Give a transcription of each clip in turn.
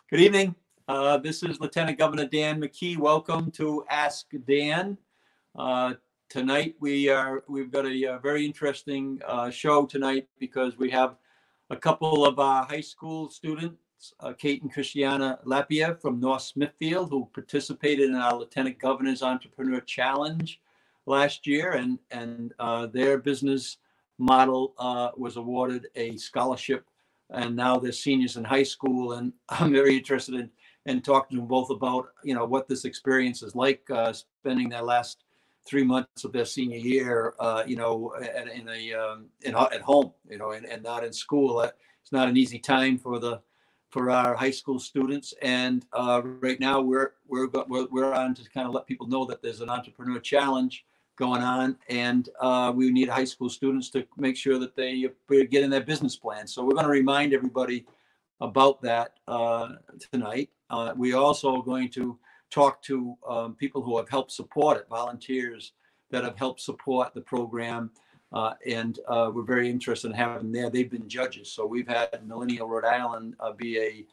Good evening. This is Lieutenant Governor Dan McKee. Welcome to Ask Dan. Uh, Tonight we've got a very interesting show tonight because we have a couple of high school students, Kate and Christiana Lapia from North Smithfield, who participated in our Lieutenant Governor's Entrepreneur Challenge last year, and their business model was awarded a scholarship, and now they're seniors in high school. And I'm very interested in talking to them both about what this experience is like, spending their last 3 months of their senior year, at home, and not in school. It's not an easy time for our high school students. And right now we're on to kind of let people know that there's an entrepreneur challenge going on, and we need high school students to make sure that they get in their business plan. So we're going to remind everybody about that tonight. We also are going to talk to people who have helped support it, volunteers that have helped support the program. And we're very interested in having them there. They've been judges. So we've had Millennial Rhode Island be a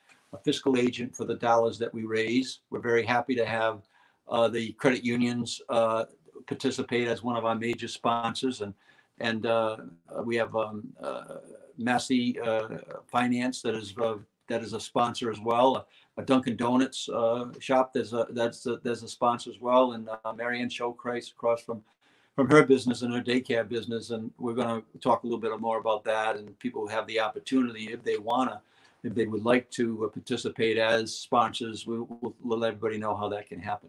fiscal agent for the dollars that we raise. We're very happy to have the credit unions participate as one of our major sponsors. And we have Massey Finance that is a sponsor as well. A Dunkin' Donuts shop there's a sponsor as well, and Marianne Showcreis across from her business and her daycare business. And we're going to talk a little bit more about that, and people have the opportunity if they would like to participate as sponsors. We'll let everybody know how that can happen.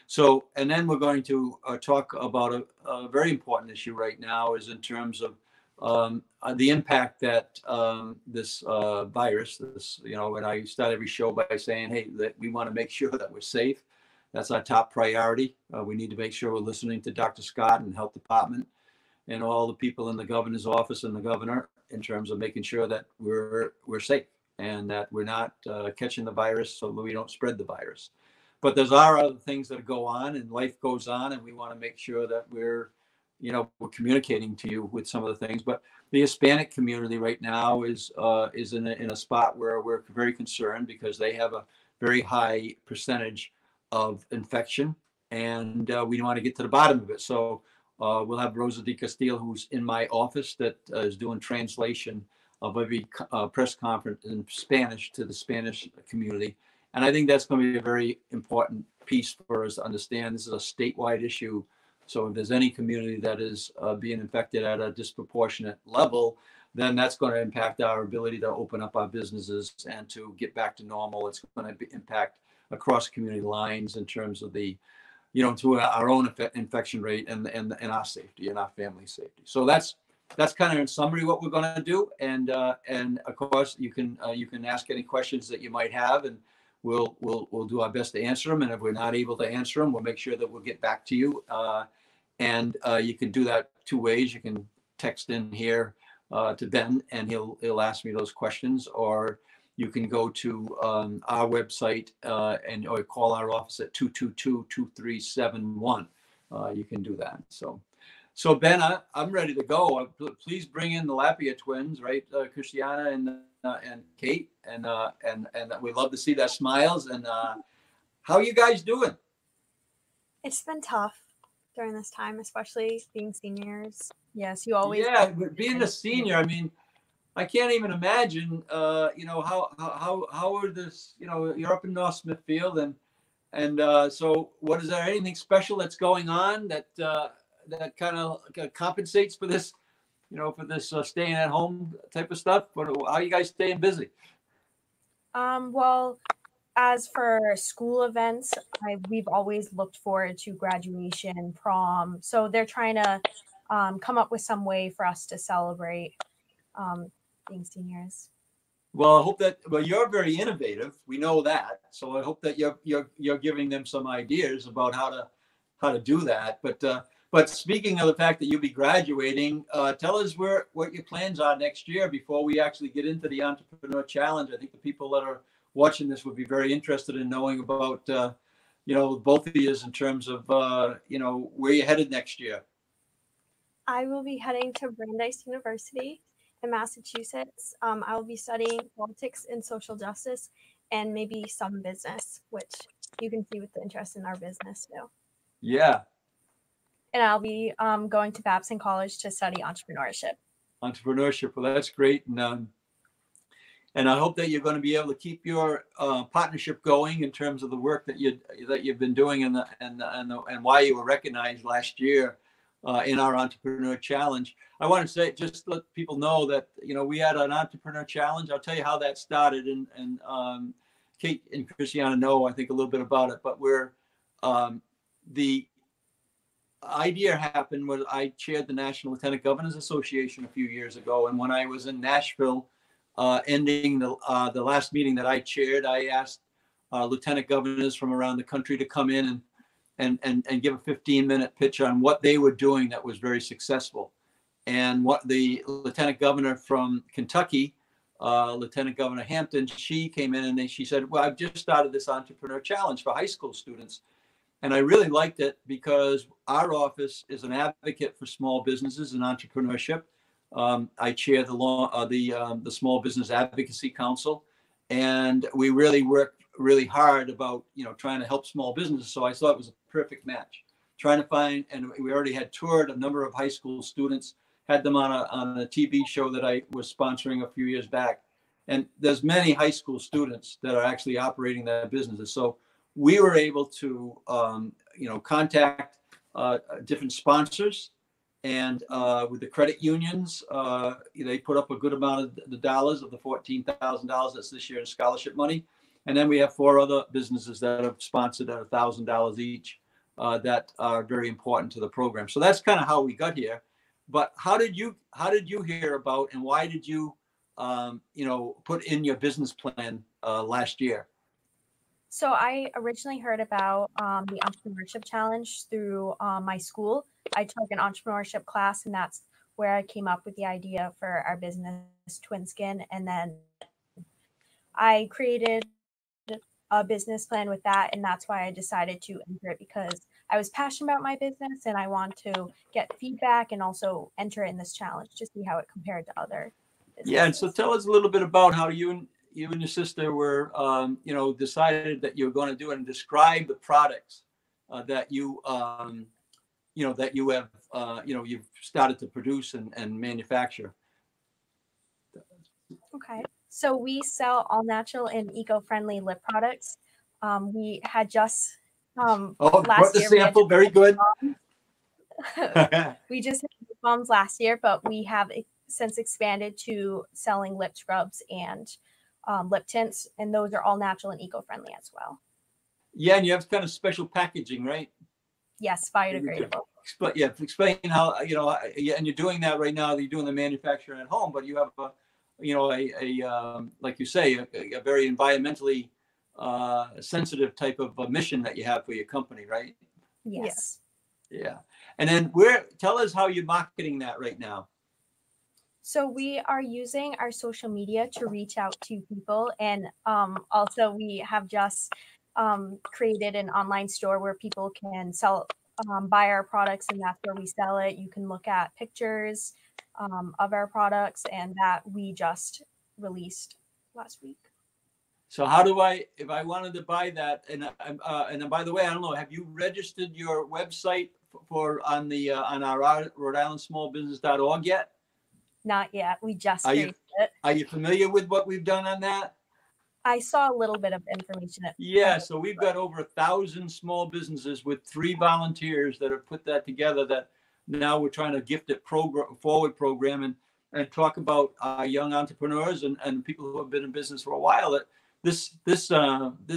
So, and then we're going to talk about a very important issue right now, is in terms of the impact that this virus, and I start every show by saying, hey, that we want to make sure that we're safe. That's our top priority. We need to make sure we're listening to Dr. Scott and Health Department and all the people in the governor's office and the governor in terms of making sure that we're safe and that we're not catching the virus so that we don't spread the virus. But there's other things that go on, and life goes on, and we want to make sure that we're communicating to you with some of the things. But the Hispanic community right now is in a spot where we're very concerned because they have a very high percentage of infection, and we want to get to the bottom of it. So we'll have Rosa Di Castillo, who's in my office, that is doing translation of every press conference in Spanish to the Spanish community. And I think that's going to be a very important piece for us to understand. This is a statewide issue. So if there's any community that is being infected at a disproportionate level, then that's going to impact our ability to open up our businesses and to get back to normal. It's going to impact across community lines in terms of to our own infection rate and our safety and our family safety. So that's kind of in summary what we're going to do. And of course you can ask any questions that you might have, and we'll do our best to answer them. And if we're not able to answer them, we'll make sure that we'll get back to you. And you can do that two ways. You can text in here to Ben, and he'll ask me those questions, or you can go to our website or call our office at 222-2371. You can do that. So Ben, I'm ready to go. Please bring in the Lapia twins, right? Christiana and Kate, and we love to see their smiles. And how are you guys doing? It's been tough during this time, especially being seniors. Yes, you always. Yeah, but being a senior, I mean, I can't even imagine. How are this? You're up in North Smithfield, and so what is there? Anything special that's going on that kind of compensates for this? For this staying at home type of stuff. But how are you guys staying busy? Well, as for school events, we've always looked forward to graduation, prom. So they're trying to come up with some way for us to celebrate being seniors. Well, I hope that. Well, you're very innovative. We know that. So I hope that you're giving them some ideas about how to do that. But speaking of the fact that you'll be graduating, tell us what your plans are next year before we actually get into the Entrepreneur Challenge. I think the people that are watching this would be very interested in knowing about, both of you in terms of, where you're headed next year. I will be heading to Brandeis University in Massachusetts. I will be studying politics and social justice, and maybe some business, which you can see with the interest in our business too. Yeah. And I'll be going to Babson College to study entrepreneurship. Entrepreneurship. Well, that's great. And I hope that you're going to be able to keep your partnership going in terms of the work that you've been doing and why you were recognized last year in our Entrepreneur Challenge. I want to say, just let people know that we had an Entrepreneur Challenge. I'll tell you how that started, and Kate and Christiana know, I think, a little bit about it. But the idea happened when I chaired the National Lieutenant Governors Association a few years ago, and when I was in Nashville. Ending the last meeting that I chaired, I asked lieutenant governors from around the country to come in and give a 15-minute pitch on what they were doing that was very successful. And what the lieutenant governor from Kentucky, Lieutenant Governor Hampton, she came in and she said, well, I've just started this Entrepreneur Challenge for high school students. And I really liked it because our office is an advocate for small businesses and entrepreneurship. I chair the Small Business Advocacy Council, and we really work really hard about trying to help small businesses. So I thought it was a perfect match. Trying to find, and we already had toured a number of high school students, had them on a TV show that I was sponsoring a few years back. And there's many high school students that are actually operating their businesses. So we were able to contact different sponsors. And with the credit unions, they put up a good amount of the dollars, of the $14,000 that's this year in scholarship money. And then we have 4 other businesses that have sponsored at $1,000 each that are very important to the program. So that's kind of how we got here. But how did you hear about, and why did you put in your business plan last year? So I originally heard about the Entrepreneurship Challenge through my school. I took an entrepreneurship class, and that's where I came up with the idea for our business, TwinSkin. And then I created a business plan with that, and that's why I decided to enter it, because I was passionate about my business and I want to get feedback and also enter in this challenge to see how it compared to other businesses. Yeah, and so tell us a little bit about how you and your sister were, decided that you were going to do it, and describe the products that you have, you've started to produce and manufacture. Okay, so we sell all natural and eco-friendly lip products. We had just last year. Sample, very good. We just had lip balms last year, but we have since expanded to selling lip scrubs and lip tints, and those are all natural and eco-friendly as well. Yeah, and you have kind of special packaging, right? Yes, biodegradable. Explain how, and you're doing that right now. You're doing the manufacturing at home, but you have like you say, a very environmentally sensitive type of a mission that you have for your company, right? Yes. Yeah. And then tell us how you're marketing that right now. So we are using our social media to reach out to people, and also we have just created an online store where people can buy our products, and that's where we sell it. You can look at pictures of our products, and that we just released last week. So how do if I wanted to buy that, and by the way, I don't know, have you registered your website on our Rhode Island smallbusiness.org yet? Not yet. We just created it. Are you familiar with what we've done on that? I saw a little bit of information. Yeah, so we've got over 1,000 small businesses with 3 volunteers that have put that together, that now we're trying to gift it forward program and talk about young entrepreneurs and people who have been in business for a while, that this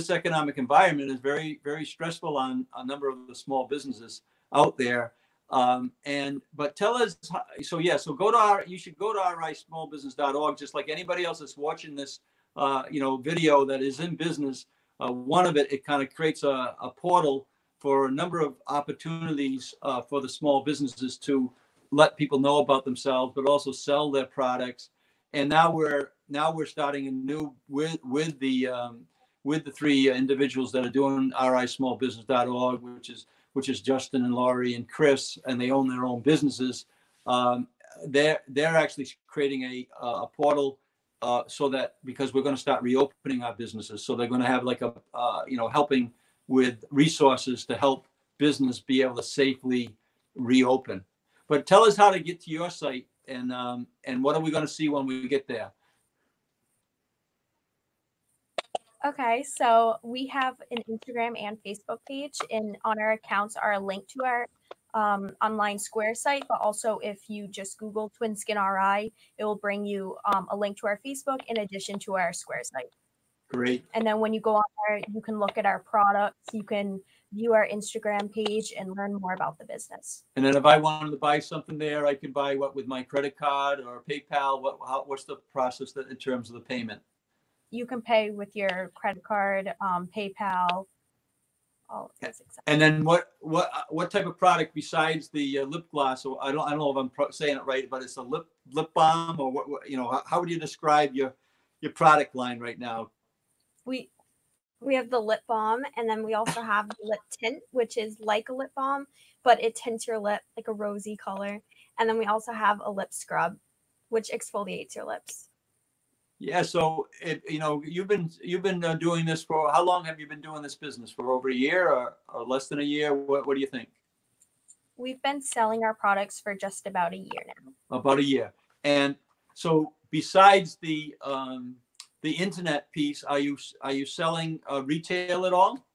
economic environment is very, very stressful on a number of the small businesses out there. But tell us, so you should go to rismallbusiness.org, just like anybody else that's watching this video that is in business. One of it kind of creates a portal for a number of opportunities for the small businesses to let people know about themselves, but also sell their products. And now we're starting a new with the 3 individuals that are doing rismallbusiness.org, which is Justin and Laurie and Chris, and they own their own businesses. They're actually creating a portal so that because we're going to start reopening our businesses, so they're going to have like a helping with resources to help business be able to safely reopen. But tell us how to get to your site, and what are we going to see when we get there? Okay, so we have an Instagram and Facebook page, and on our accounts are a link to our online Square site, but also if you just Google TwinSkin RI, it will bring you a link to our Facebook in addition to our Square site. Great. And then when you go on there, you can look at our products, you can view our Instagram page and learn more about the business. And then if I wanted to buy something there, I can buy what with my credit card or PayPal? What's the process that in terms of the payment? You can pay with your credit card, PayPal, all of those. Exactly. And then what type of product besides the lip gloss? Or I don't know if I'm saying it right, but it's a lip balm, or what how would you describe your product line right now? We have the lip balm, and then we also have the lip tint, which is like a lip balm, but it tints your lip like a rosy color. And then we also have a lip scrub, which exfoliates your lips. Yeah. So you've been doing this for how long? Have you been doing this business for? Over a year or less than a year? What do you think? We've been selling our products for just about a year now. About a year. And so besides the internet piece, are you selling retail at all?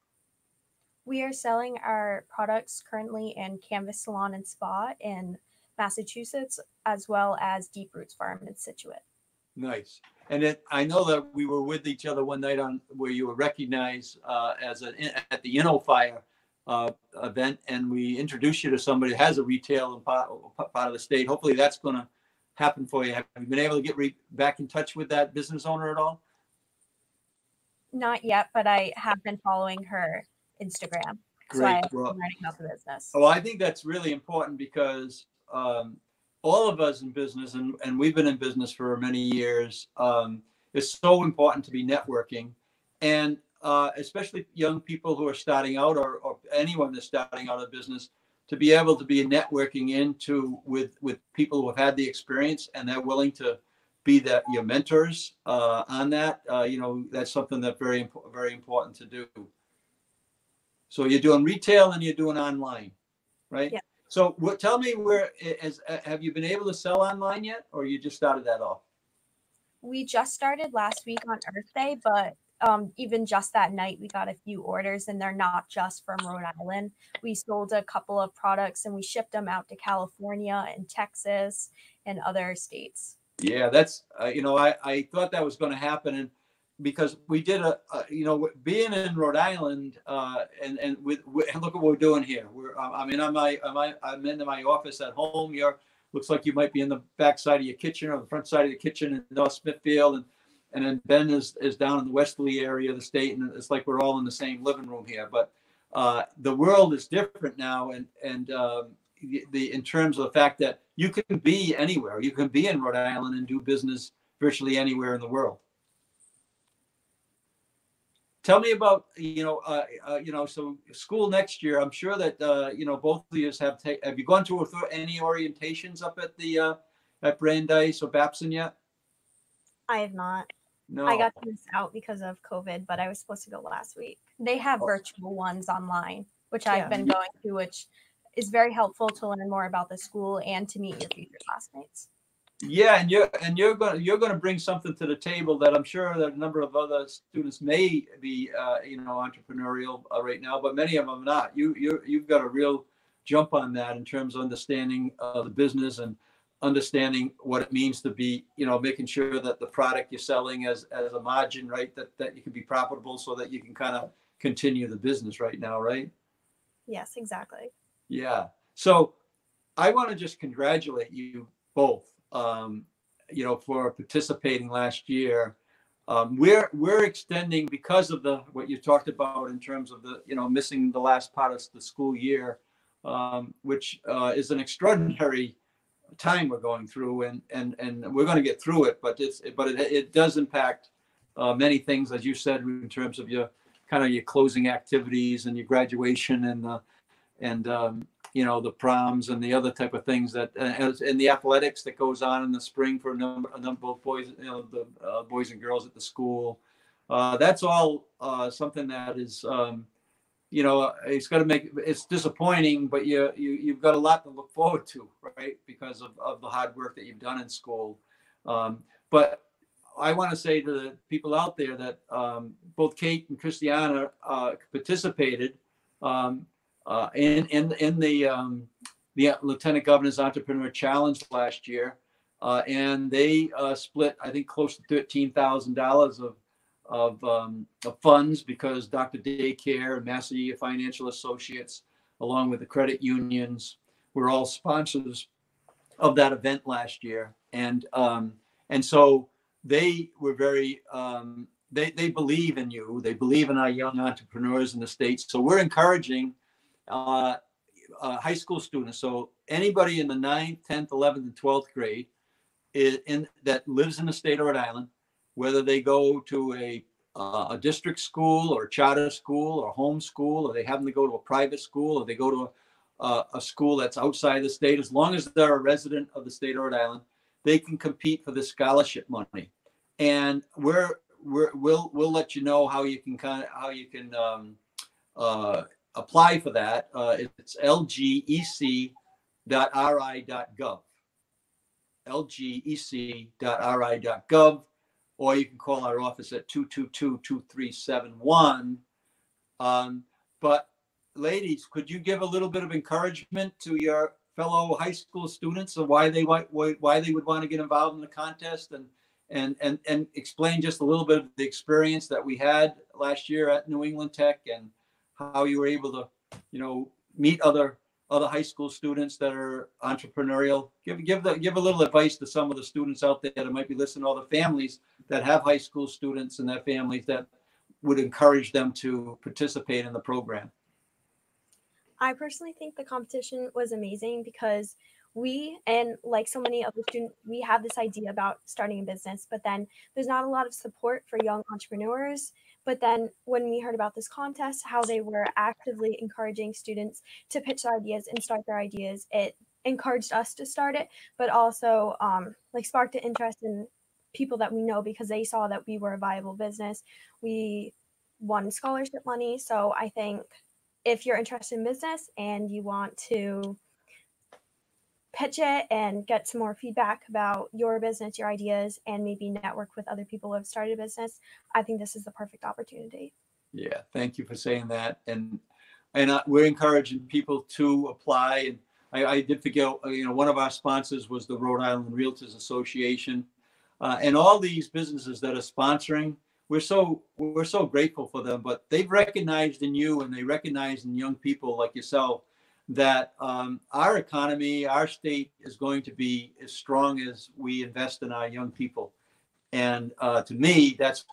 We are selling our products currently in Canvas Salon and Spa in Massachusetts, as well as Deep Roots Farm in Scituate. Nice. And I know that we were with each other one night where you were recognized at the InnoFire event, and we introduced you to somebody who has a retail part of the state. Hopefully that's going to happen for you. Have you been able to get back in touch with that business owner at all? Not yet, but I have been following her Instagram. Great. So I've been learning about the business. Well, I think that's really important because all of us in business, and we've been in business for many years, it's so important to be networking. And especially young people who are starting out, or anyone that's starting out a business, to be able to be networking with people who have had the experience and they're willing to be your mentors on that. That's something that's very, very important to do. So you're doing retail and you're doing online, right? Yeah. So tell me, have you been able to sell online yet, or you just started that off? We just started last week on Earth Day, but even just that night, we got a few orders, and they're not just from Rhode Island. We sold a couple of products, and we shipped them out to California and Texas and other states. Yeah, that's I thought that was going to happen, and because we did being in Rhode Island, and look at what we're doing here. I'm in my office at home. Looks like you might be in the back side of your kitchen or the front side of the kitchen in North Smithfield, and then Ben is down in the westerly area of the state, and it's like we're all in the same living room here. But the world is different now, and in terms of the fact that you can be anywhere. You can be in Rhode Island and do business virtually anywhere in the world. Tell me about, so school next year. I'm sure that, both of you have you gone to any orientations up at Brandeis or Babson yet? I have not. No. I got this out because of COVID, but I was supposed to go last week. They have virtual ones online, which I've been going to, which is very helpful to learn more about the school and to meet your future classmates. Yeah, and you're going to bring something to the table that I'm sure that a number of other students may be entrepreneurial right now, but many of them not. You've got a real jump on that in terms of understanding the business and understanding what it means to be, making sure that the product you're selling as a margin, right, that you can be profitable so that you can kind of continue the business right now, right? Yes, exactly. Yeah. So I want to just congratulate you both. For participating last year. We're extending because of what you talked about in terms of the missing the last part of the school year, which is an extraordinary time we're going through, and we're going to get through it, but it does impact many things, as you said, in terms of your closing activities and your graduation and the proms and the other type of things that, and the athletics that goes on in the spring for a number of boys, the boys and girls at the school. That's all something that is, it's got to it's disappointing, but you've got a lot to look forward to, right? Because of the hard work that you've done in school. But I want to say to the people out there that both Kate and Christiana participated in the Lieutenant Governor's Entrepreneur Challenge last year, and they split, I think, close to $13,000 of funds, because Dr. Daycare and Massey Financial Associates, along with the credit unions, were all sponsors of that event last year, and so they were very they believe in you. They believe in our young entrepreneurs in the state. So we're encouraging high school students. So anybody in the 9th, 10th, 11th, and 12th grade that lives in the state of Rhode Island, whether they go to a district school or charter school or home school, or they happen to go to a private school, or they go to a school that's outside the state, as long as they're a resident of the state of Rhode Island, they can compete for the scholarship money. And we'll let you know how you can apply for that. It's lgec.ri.gov, lgec.ri.gov, or you can call our office at 222-2371. But ladies, could you give a little bit of encouragement to your fellow high school students of why they would want to get involved in the contest, and explain just a little bit of the experience that we had last year at New England Tech, and how you were able to, meet other high school students that are entrepreneurial. Give a little advice to some of the students out there that might be listening, all the families that have high school students and their families, that would encourage them to participate in the program. I personally think the competition was amazing, because we, and like so many other students, we have this idea about starting a business, but then there's not a lot of support for young entrepreneurs. But then when we heard about this contest, how they were actively encouraging students to pitch their ideas and start their ideas, it encouraged us to start it, but also sparked an interest in people that we know, because they saw that we were a viable business. We won scholarship money. So I think if you're interested in business and you want to pitch it and get some more feedback about your business, your ideas, and maybe network with other people who have started a business, I think this is the perfect opportunity. Yeah, thank you for saying that. And we're encouraging people to apply. And I did forget, one of our sponsors was the Rhode Island Realtors Association, and all these businesses that are sponsoring. We're so grateful for them, but they've recognized in you, and they recognize in young people like yourself, that our economy, our state is going to be as strong as we invest in our young people. And to me, that's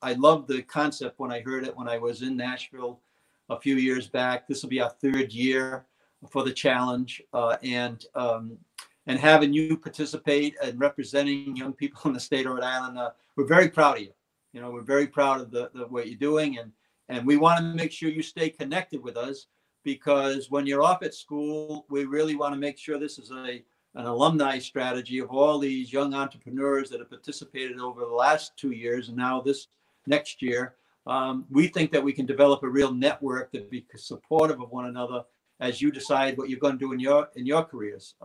I love the concept when I heard it when I was in Nashville a few years back. This will be our 3rd year for the challenge, and having you participate and representing young people in the state of Rhode Island. We're very proud of you. We're very proud of the what you're doing, and we want to make sure you stay connected with us, because when you're off at school, we really want to make sure this is an alumni strategy of all these young entrepreneurs that have participated over the last 2 years and now this next year. We think that we can develop a real network that be supportive of one another as you decide what you're going to do in your careers,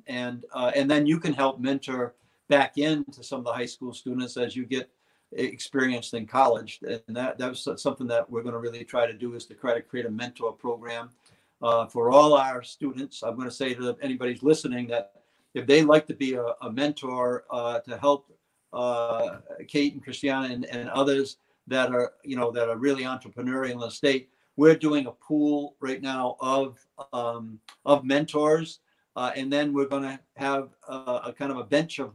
and then you can help mentor back into some of the high school students as you get experienced in college. And that was something that we're going to really try to do, is to try to create a mentor program for all our students. I'm going to say to anybody who's listening that if they'd like to be a mentor to help Kate and Christiana and others that are really entrepreneurial in the state, we're doing a pool right now of mentors, and then we're going to have a kind of a bench of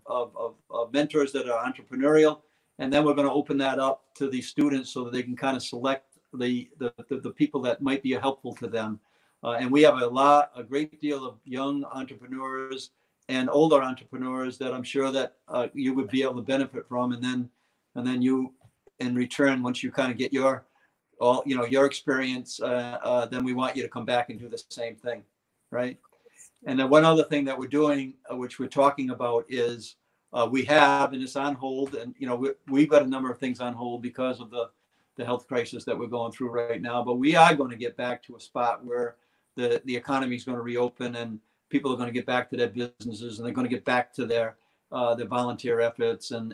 mentors that are entrepreneurial. And then we're going to open that up to the students so that they can kind of select the people that might be helpful to them. And we have a great deal of young entrepreneurs and older entrepreneurs that I'm sure that you would be able to benefit from. And then you, in return, once you kind of get your experience, then we want you to come back and do the same thing. right? And then one other thing that we're doing, which we're talking about, is we have, and it's on hold, and we've got a number of things on hold because of the health crisis that we're going through right now. But we are going to get back to a spot where the economy is going to reopen, and people are going to get back to their businesses, and they're going to get back to their volunteer efforts and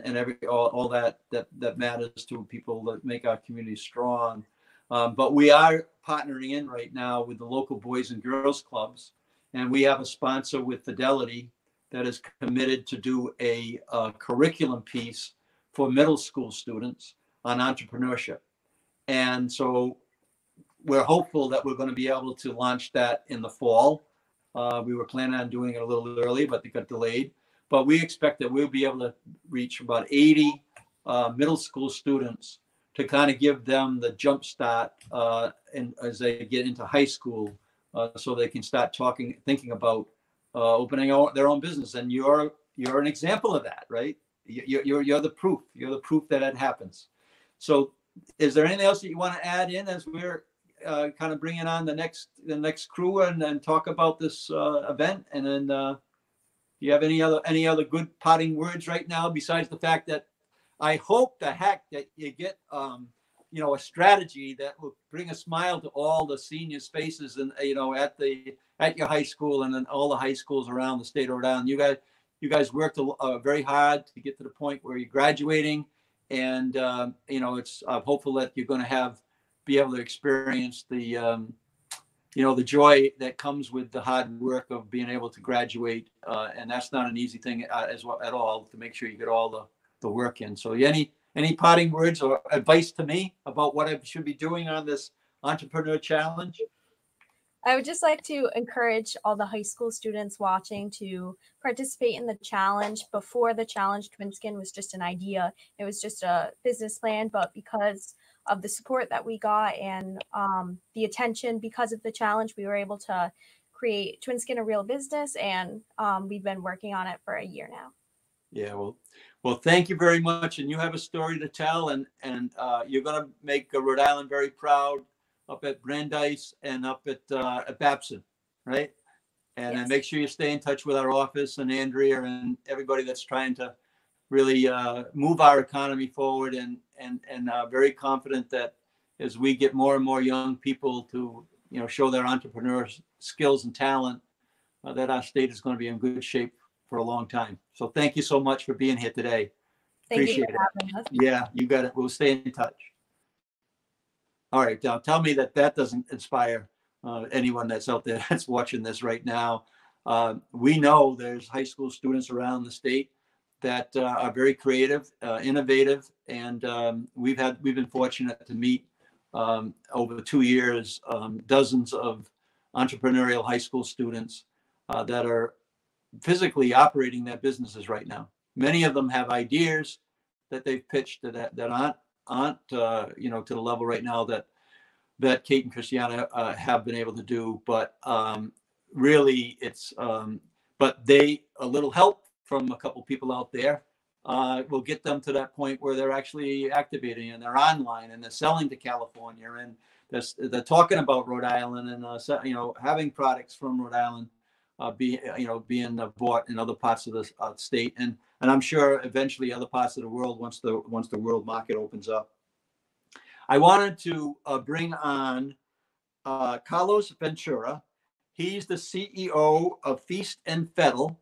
all that matters to people that make our community strong. But we are partnering in right now with the local Boys and Girls Clubs, and we have a sponsor with Fidelity that is committed to do a curriculum piece for middle school students on entrepreneurship. And so we're hopeful that we're going to be able to launch that in the fall. We were planning on doing it a little early, but it got delayed. But we expect that we'll be able to reach about 80 middle school students to kind of give them the jump start and as they get into high school, so they can start thinking about opening their own business. And you're an example of that, right? You're the proof. You're the proof that it happens. So, is there anything else that you want to add in as we're kind of bringing on the next crew and talk about this event? And then, do you have any other good parting words right now, besides the fact that I hope the heck that you get a strategy that will bring a smile to all the seniors' faces, and at your high school and then all the high schools around the state of Rhode Island. You guys worked very hard to get to the point where you're graduating, and it's hopeful that you're going to be able to experience the joy that comes with the hard work of being able to graduate, and that's not an easy thing at all, to make sure you get all the work in. So any parting words or advice to me about what I should be doing on this Entrepreneur Challenge? I would just like to encourage all the high school students watching to participate in the challenge. Before the challenge, TwinSkin was just an idea. It was just a business plan, but because of the support that we got and the attention because of the challenge, we were able to create TwinSkin a real business, and we've been working on it for a year now. Yeah, well, thank you very much. And you have a story to tell, and you're going to make Rhode Island very proud up at Brandeis and up at Babson, right? And Yes. then make sure you stay in touch with our office and Andrea and everybody that's trying to really move our economy forward, and very confident that as we get more and more young people to show their entrepreneur skills and talent, that our state is going to be in good shape for a long time. So thank you so much for being here today. Thank you Appreciate for having us. Yeah, you got it. We'll stay in touch. All right, now tell me that doesn't inspire anyone that's out there that's watching this right now. We know there's high school students around the state that are very creative, innovative, and we've been fortunate to meet over 2 years dozens of entrepreneurial high school students that are physically operating their businesses right now. Many of them have ideas that they've pitched that aren't to the level right now that Kate and Christiana have been able to do, but really it's but a little help from a couple people out there will get them to that point where they're actually activating, and they're online, and they're selling to California, and they're talking about Rhode Island, and having products from Rhode Island being bought in other parts of the state, and I'm sure eventually other parts of the world once the world market opens up. I wanted to bring on Carlos Ventura. He's the CEO of Feast and Fettle.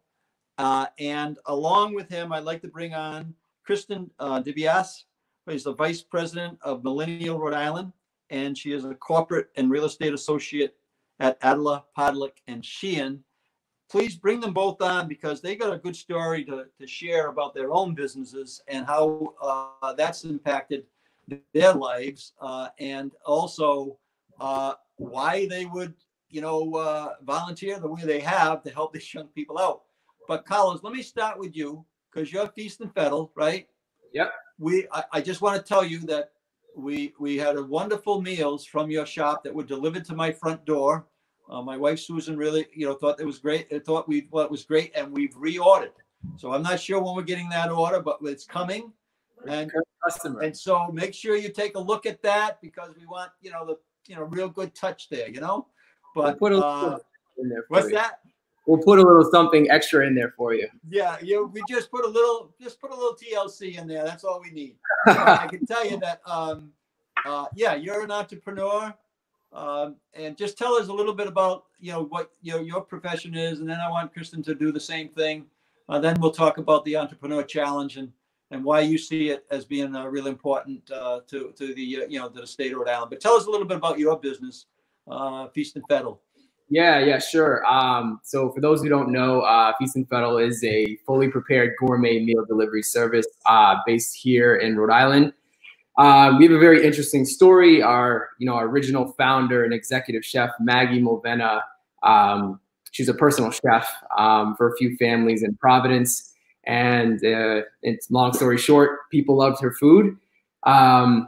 And along with him, I'd like to bring on Kristen DiBiase, who is the Vice President of Millennial Rhode Island, and she is a corporate and real estate associate at Adela, Podlick, and Sheehan. Please bring them both on, because they got a good story to share about their own businesses and how that's impacted their lives, and also why they would volunteer the way they have to help these young people out. But Carlos, let me start with you, because you're Feast and Fettle, right? Yep. I just want to tell you that we had wonderful meals from your shop that were delivered to my front door. My wife Susan really thought it was great. It was great, and we've reordered. So I'm not sure when we're getting that order, but it's coming. And so make sure you take a look at that, because we want the real good touch there, But in there for What's you. that? We'll put a little something extra in there for you. Yeah, we just put a little TLC in there. That's all we need. I can tell you that, yeah, you're an entrepreneur, and just tell us a little bit about what your profession is, and then I want Kristen to do the same thing. Then we'll talk about the Entrepreneur Challenge and why you see it as being really important to the to the state of Rhode Island. But tell us a little bit about your business, Feast and Fettle. Yeah, sure. So for those who don't know, Feast and Fettle is a fully prepared gourmet meal delivery service based here in Rhode Island. We have a very interesting story. Our original founder and executive chef, Maggie Mulvena, she's a personal chef for a few families in Providence. And it's long story short, people loved her food.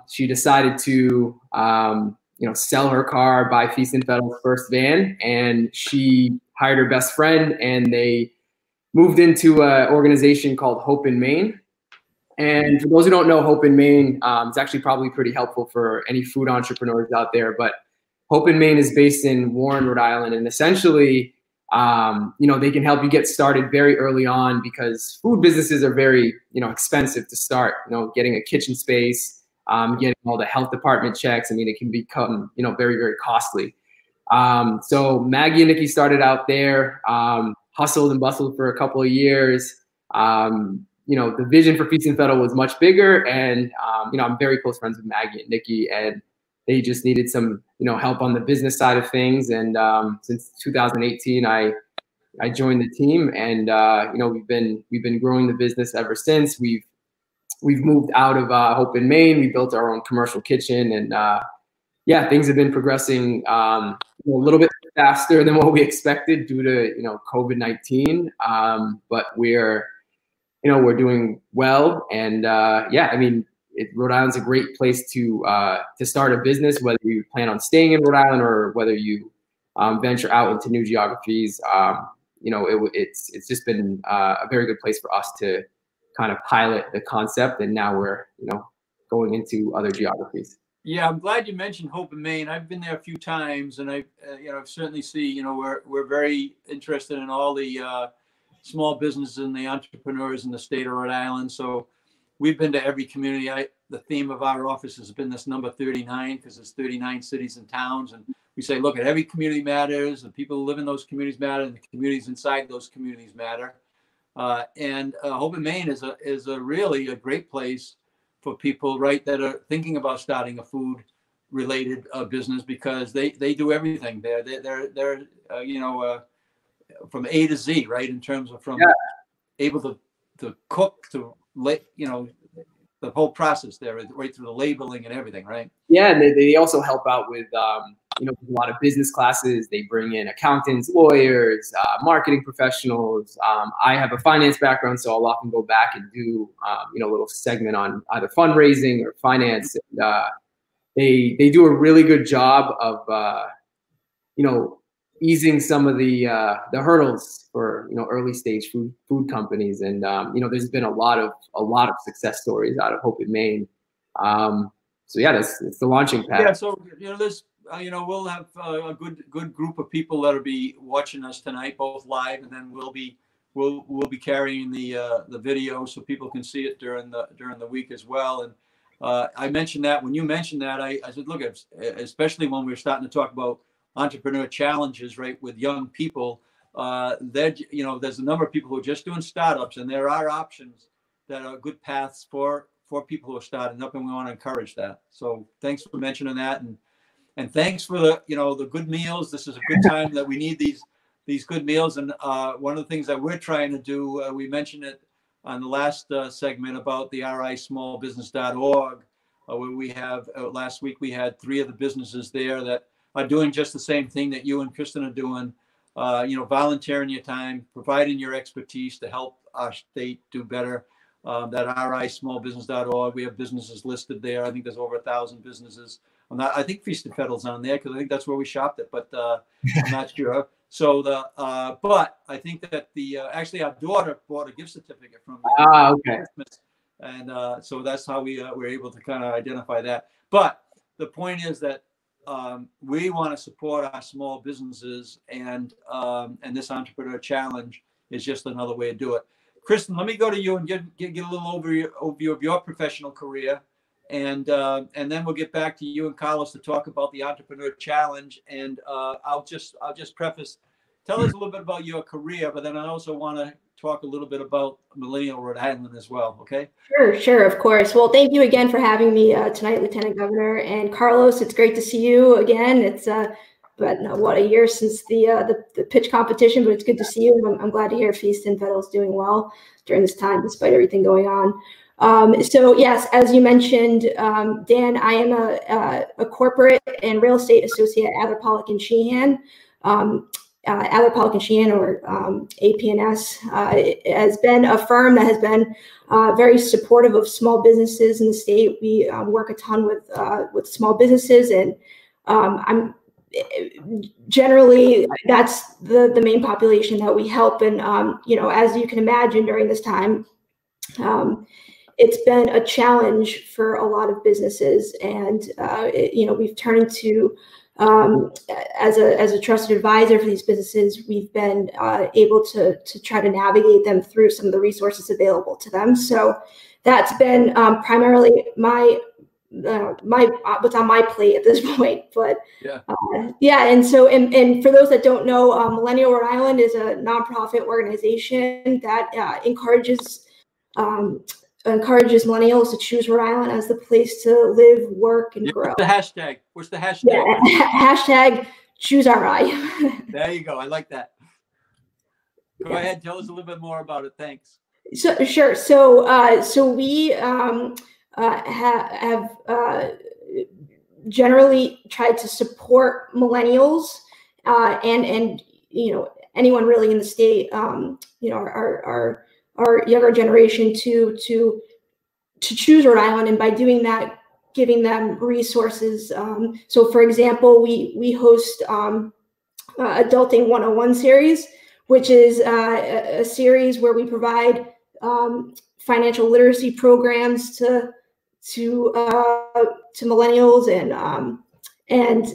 She decided to sell her car, buy Feast and Fettle's first van, and she hired her best friend, and they moved into an organization called Hope in Maine. And for those who don't know, Hope in Maine, it's actually probably pretty helpful for any food entrepreneurs out there. But Hope in Maine is based in Warren, Rhode Island, and essentially, they can help you get started very early on because food businesses are very, expensive to start. Getting a kitchen space. Getting all the health department checks. I mean, it can become, very, very costly. So Maggie and Nikki started out there, hustled and bustled for a couple of years. The vision for Feast and Fettle was much bigger. And, I'm very close friends with Maggie and Nikki, and they just needed some, help on the business side of things. And since 2018, I joined the team, and, we've been growing the business ever since. We've moved out of Hope in Maine. We built our own commercial kitchen, and things have been progressing a little bit faster than what we expected due to COVID-19. But we're doing well, and Rhode Island's a great place to start a business, whether you plan on staying in Rhode Island or whether you venture out into new geographies. It's just been a very good place for us to kind of pilot the concept, and now we're going into other geographies. Yeah, I'm glad you mentioned Hope in Maine. I've been there a few times, and I've certainly see we're very interested in all the small businesses and the entrepreneurs in the state of Rhode Island. So we've been to every community. The theme of our office has been this number 39 because there's 39 cities and towns, and we say, look, at every community matters, and people who live in those communities matter, and the communities inside those communities matter. And Hope in Maine is a really a great place for people, right, that are thinking about starting a food related business, because they do everything there. They're from A to Z, right, in terms of from able to cook to the whole process there, right through the labeling and everything, right? Yeah, and they also help out with a lot of business classes. They bring in accountants, lawyers, marketing professionals. I have a finance background, so I'll often go back and do a little segment on either fundraising or finance. And, they do a really good job of easing some of the hurdles for early stage food companies. And there's been a lot of success stories out of Hope in Maine. So yeah, it's the launching pad. Yeah, so this we'll have a good group of people that'll be watching us tonight, both live, and then we'll be carrying the video so people can see it during the week as well. And I mentioned that when you mentioned that, I said, look, especially when we're starting to talk about entrepreneur challenges, right, with young people, there's a number of people who are just doing startups, and there are options that are good paths for people who are starting up, and we want to encourage that. So thanks for mentioning that, and thanks for the good meals. This is a good time that we need these good meals. And one of the things that we're trying to do, we mentioned it on the last segment about the rismallbusiness.org, where we have last week we had 3 of the businesses there that are doing just the same thing that you and Kristen are doing. Volunteering your time, providing your expertise to help our state do better. That rismallbusiness.org. We have businesses listed there. I think there's over 1,000 businesses. I think Feast and Fettle's on there because I think that's where we shopped it, but I'm not sure. So but I think that actually our daughter bought a gift certificate from okay. Christmas, and so that's how we were able to kind of identify that. But the point is that we want to support our small businesses, and this entrepreneur challenge is just another way to do it. Kristen, let me go to you and get a little overview of your professional career, and then we'll get back to you and Carlos to talk about the entrepreneur challenge. And I'll just preface, tell us a little bit about your career, but then I also want to talk a little bit about Millennial Rhode Island as well. Okay. Sure, of course. Well, thank you again for having me tonight, Lieutenant Governor. And Carlos, it's great to see you again. It's what, a year since the pitch competition, but it's good to see you. I'm glad to hear Feast and Federal is doing well during this time, despite everything going on. So yes, as you mentioned, Dan, I am a corporate and real estate associate at Adler Pollock and Sheehan. Adler Pollock & Sheehan, or AP&S, has been a firm that has been very supportive of small businesses in the state. We work a ton with small businesses, and I'm generally, that's the main population that we help. And as you can imagine, during this time, it's been a challenge for a lot of businesses, and we've turned to as a trusted advisor for these businesses. We've been able to try to navigate them through some of the resources available to them. So that's been primarily what's on my plate at this point. But and so and for those that don't know, Millennial Rhode Island is a nonprofit organization that encourages millennials to choose Rhode Island as the place to live, work, and grow. What's the hashtag? Yeah, hashtag choose RI. There you go. I like that. Go ahead. Tell us a little bit more about it. Thanks. So sure. So we have generally tried to support millennials and anyone really in the state. Our younger generation to choose Rhode Island, and by doing that, giving them resources. So, for example, we host Adulting 101 series, which is a series where we provide financial literacy programs to millennials and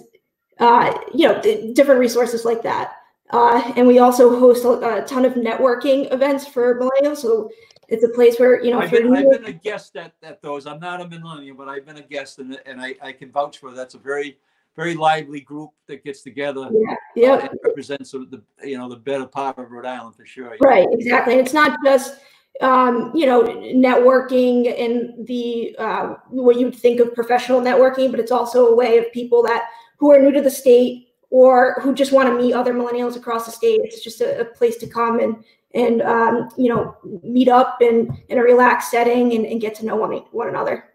different resources like that. And we also host a ton of networking events for millennials. So it's a place where, I've been a guest at those. I'm not a millennial, but I've been a guest, and I can vouch for it. That's a very, very lively group that gets together. And represents the better part of Rhode Island for sure. Right, exactly. And it's not just networking in the what you would think of professional networking, but it's also a way of people who are new to the state, or who just want to meet other millennials across the state. It's just a place to come and meet up in a relaxed setting and get to know one another.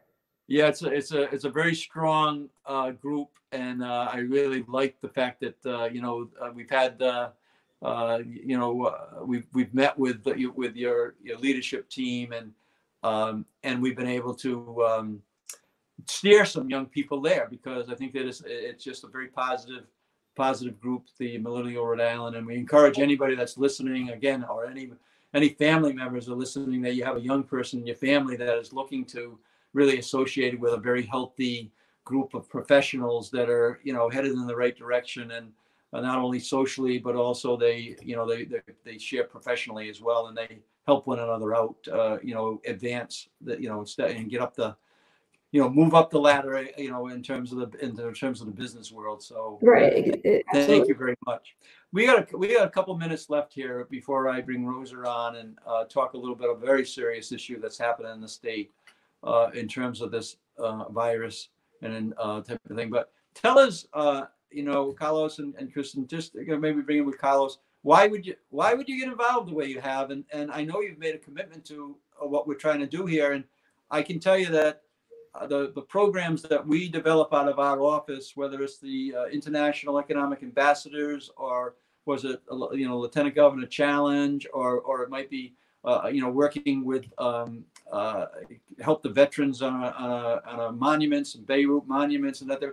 Yeah, it's a very strong group, and I really like the fact that we've had we've met with your leadership team, and we've been able to steer some young people there, because I think that it's just a very positive group, the Millennial Rhode Island. And we encourage anybody that's listening, again, or any family members are listening, that you have a young person in your family that is looking to really associate with a very healthy group of professionals that are headed in the right direction, and not only socially, but also they share professionally as well, and they help one another out, advance and get up the move up the ladder, in terms of the business world. So right. Thank you very much. We got a couple minutes left here before I bring Rosa on and talk a little bit of a very serious issue that's happening in the state in terms of this virus and type of thing. But tell us, Carlos and Kristen, just maybe bring in with Carlos. Why would you get involved the way you have? And I know you've made a commitment to what we're trying to do here, and I can tell you that the programs that we develop out of our office, whether it's the International Economic Ambassadors, or was it Lieutenant Governor Challenge, or it might be working with help the veterans on a monuments and Beirut monuments and that.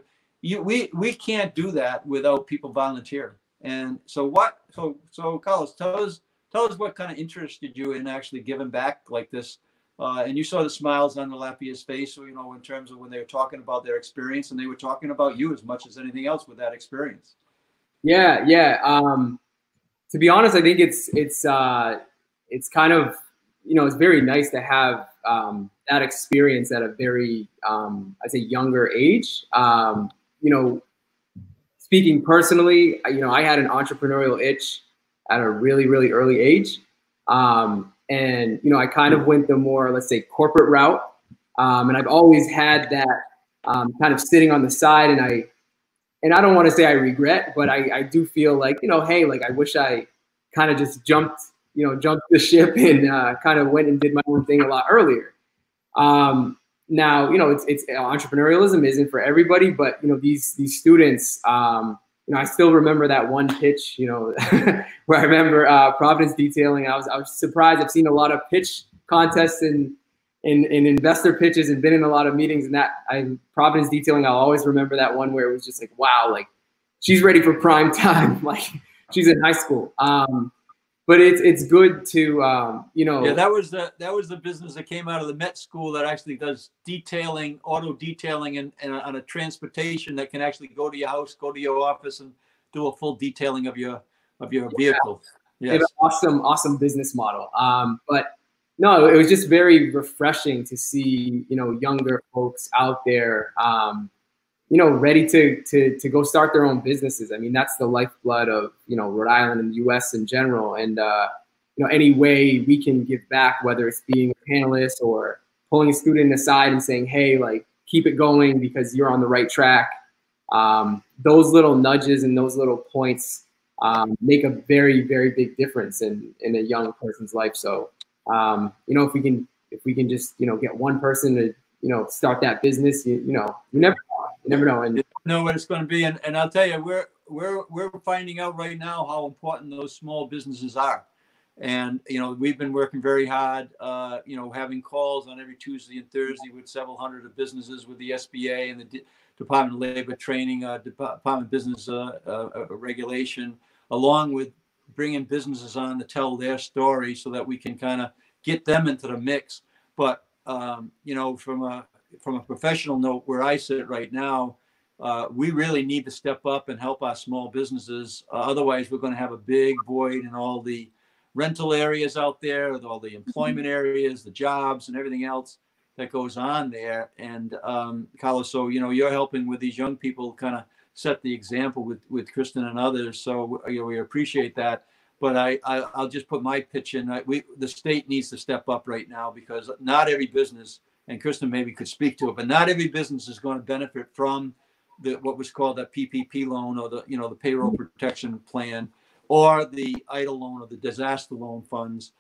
We can't do that without people volunteering. And so Carlos, tell us what kind of interested you in actually giving back like this And you saw the smiles on the Lapia's face, you know, in terms of when they were talking about their experience, and they were talking about you as much as anything else with that experience. Yeah, yeah. To be honest, I think it's kind of, you know, it's very nice to have that experience at a very I'd say younger age. You know, speaking personally, you know, I had an entrepreneurial itch at a really, really early age. And, you know, I kind of went the more, let's say, corporate route. And I've always had that kind of sitting on the side. And I don't want to say I regret, but I do feel like, you know, hey, like I wish I kind of just jumped the ship and kind of went and did my own thing a lot earlier. Now, you know, it's entrepreneurialism isn't for everybody, but, you know, these students, you know, I still remember that one pitch, you know, where I remember Providence Detailing. I was surprised. I've seen a lot of pitch contests in investor pitches and been in a lot of meetings, and Providence Detailing, I'll always remember that one where it was just like, wow, like she's ready for prime time. Like she's in high school. But it's good to, you know. Yeah, that was the business that came out of the Met School that actually does detailing, auto detailing, and on a transportation that can actually go to your house, go to your office, and do a full detailing of your vehicle. Yeah. Yes. Awesome business model. But no, it was just very refreshing to see, you know, younger folks out there, you know, ready to go start their own businesses. I mean, that's the lifeblood of, you know, Rhode Island and the U.S. in general. And, you know, any way we can give back, whether it's being a panelist or pulling a student aside and saying, hey, like, keep it going because you're on the right track. Those little nudges and those little points make a very, very big difference in a young person's life. So, you know, if we can just, you know, get one person to, you know, start that business, you know, you never know. And you know what it's going to be. And I'll tell you, we're finding out right now how important those small businesses are. And, you know, we've been working very hard, you know, having calls on every Tuesday and Thursday with several hundred of businesses with the SBA and the Department of Labor Training, Department of Business Regulation, along with bringing businesses on to tell their story so that we can kind of get them into the mix. But, you know, from a professional note, where I sit right now, we really need to step up and help our small businesses. Otherwise, we're going to have a big void in all the rental areas out there, with all the employment areas, the jobs, and everything else that goes on there. And Carlos, so, you know, you're helping with these young people kind of set the example with Kristen and others. So, you know, we appreciate that. But I'll just put my pitch in. The state needs to step up right now, because not every business, and Kristen maybe could speak to it, but not every business is going to benefit from what was called that PPP loan, or the payroll protection plan, or the EIDL loan, or the disaster loan funds.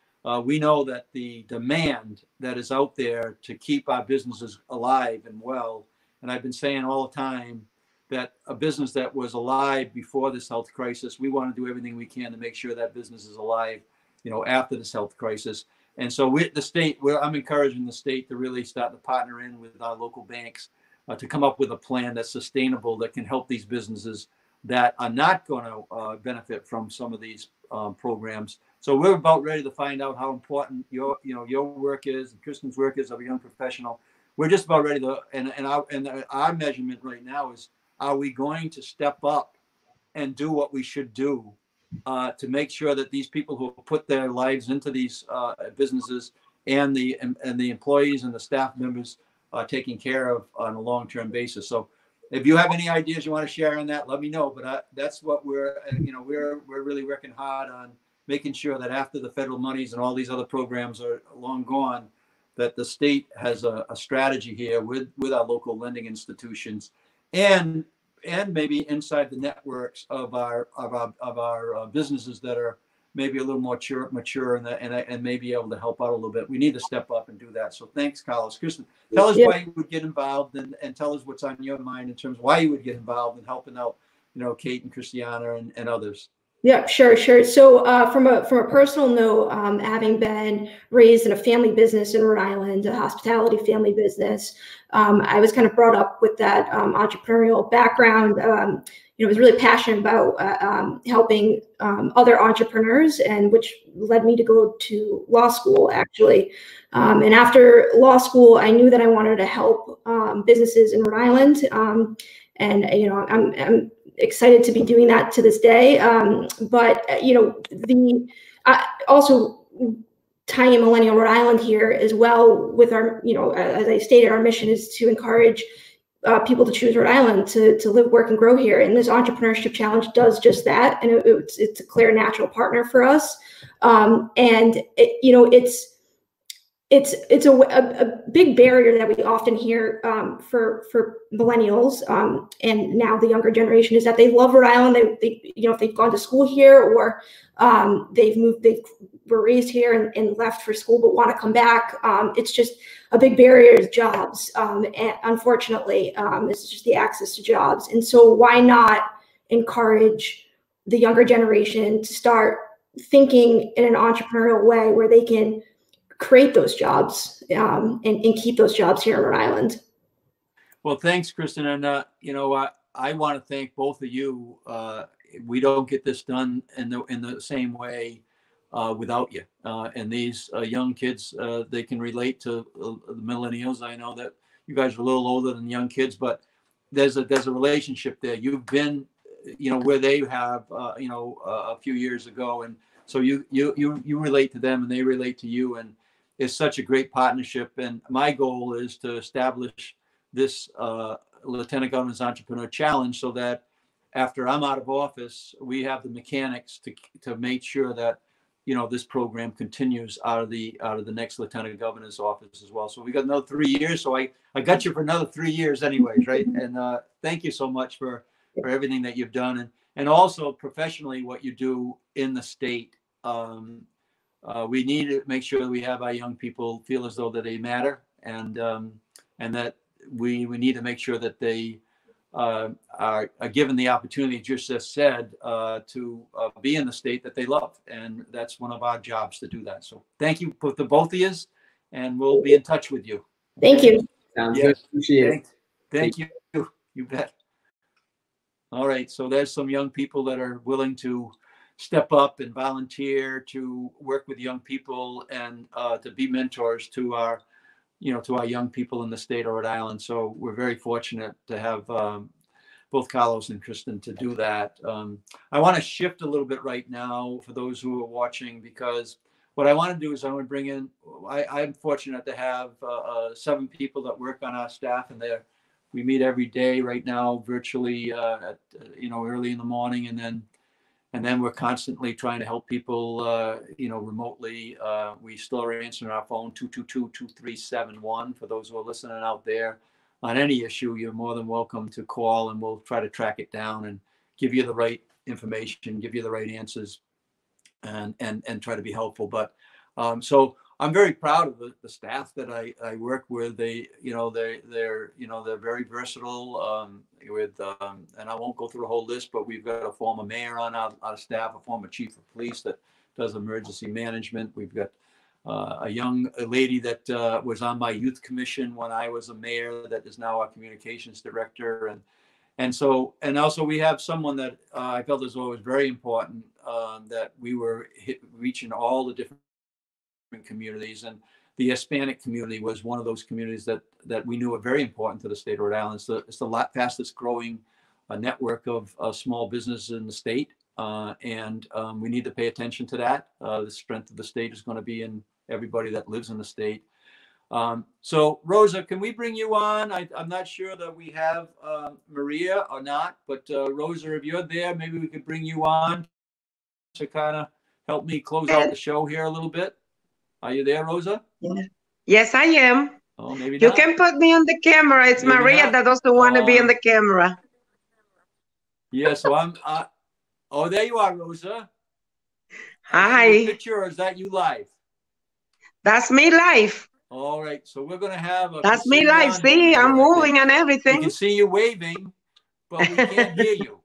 We know that the demand that is out there to keep our businesses alive and well, and I've been saying all the time that a business that was alive before this health crisis, we want to do everything we can to make sure that business is alive, you know, after this health crisis. And so with the state, I'm encouraging the state to really start to partner in with our local banks to come up with a plan that's sustainable, that can help these businesses that are not going to benefit from some of these programs. So we're about ready to find out how important your work is, and Kristen's work is, of a young professional. We're just about ready to, and our measurement right now is, are we going to step up and do what we should do to make sure that these people who put their lives into these businesses, and the employees and the staff members are taken care of on a long-term basis. So if you have any ideas you want to share on that, let me know. But that's what we're really working hard on, making sure that after the federal monies and all these other programs are long gone, that the state has a strategy here with our local lending institutions, and maybe inside the networks of our businesses that are maybe a little more mature and may be able to help out a little bit. We need to step up and do that. So thanks, Carlos. Kristen, tell us why you would get involved, and tell us what's on your mind in terms of why you would get involved in helping out, you know, Kate and Christiana and others. Yeah, sure, sure. So from a personal note, having been raised in a family business in Rhode Island, a hospitality family business, I was kind of brought up with that entrepreneurial background. I was really passionate about helping other entrepreneurs, and which led me to go to law school, actually. And after law school, I knew that I wanted to help businesses in Rhode Island. And I'm excited to be doing that to this day. But also tying in Millennial Rhode Island here as well with our, as I stated, our mission is to encourage people to choose Rhode Island to live, work, and grow here. And this entrepreneurship challenge does just that. And it's a clear natural partner for us. It's a big barrier that we often hear for millennials and now the younger generation is that they love Rhode Island. They if they've gone to school here or they were raised here and left for school but want to come back. It's just a big barrier to jobs. And unfortunately, it's just the access to jobs. And so why not encourage the younger generation to start thinking in an entrepreneurial way where they can create those jobs and keep those jobs here in Rhode Island. Well, thanks, Kristen. And, I want to thank both of you. We don't get this done in the same way without you. And these young kids, they can relate to the millennials. I know that you guys are a little older than young kids, but there's a relationship there. You've been, where they have, a few years ago. And so you relate to them and they relate to you. And it's such a great partnership. And my goal is to establish this Lieutenant Governor's Entrepreneur Challenge so that after I'm out of office, we have the mechanics to make sure that, this program continues out of the next Lieutenant Governor's office as well. So we got another 3 years. So I got you for another 3 years anyways, right? And thank you so much for everything that you've done. And also professionally, what you do in the state. We need to make sure that we have our young people feel as though that they matter, and that we need to make sure that they are given the opportunity, just as said, to be in the state that they love, and that's one of our jobs to do that. So thank you for the both of you, and we'll be in touch with you. Thank you. Sounds good. Appreciate it. Thank you. You bet. All right. So there's some young people that are willing to step up and volunteer to work with young people and to be mentors to our young people in the state of Rhode Island. So we're very fortunate to have both Carlos and Kristen to do that. I want to shift a little bit right now for those who are watching, because what I want to do is I want to bring in, I'm fortunate to have 7 people that work on our staff, and we meet every day right now virtually at early in the morning, and then we're constantly trying to help people, remotely. We still are answering our phone, 222-2371. For those who are listening out there, on any issue, you're more than welcome to call, and we'll try to track it down and give you the right information, give you the right answers, and try to be helpful. But so I'm very proud of the staff that I work with. They're very versatile. And I won't go through the whole list, but we've got a former mayor on our staff, a former chief of police that does emergency management. We've got a young lady that was on my youth commission when I was a mayor that is now our communications director. And also we have someone that I felt as though was very important, that we were reaching all the different communities, and the Hispanic community was one of those communities that we knew were very important to the state of Rhode Island. It's the fastest growing network of small businesses in the state, and we need to pay attention to that. The strength of the state is going to be in everybody that lives in the state. So Rosa, can we bring you on? I'm not sure that we have Maria or not, but Rosa, if you're there, maybe we could bring you on to kind of help me close out the show here a little bit. Are you there, Rosa? Yeah. Yes, I am. Oh, maybe you not. can put me on the camera. It's maybe Maria not. That doesn't want to be on the camera. Yeah, so I'm. Oh, there you are, Rosa. Hi. Picture, or is that you live? That's me live. All right, so we're gonna have a. That's me live. See, I'm moving and everything. We can see you waving, but we can't hear you.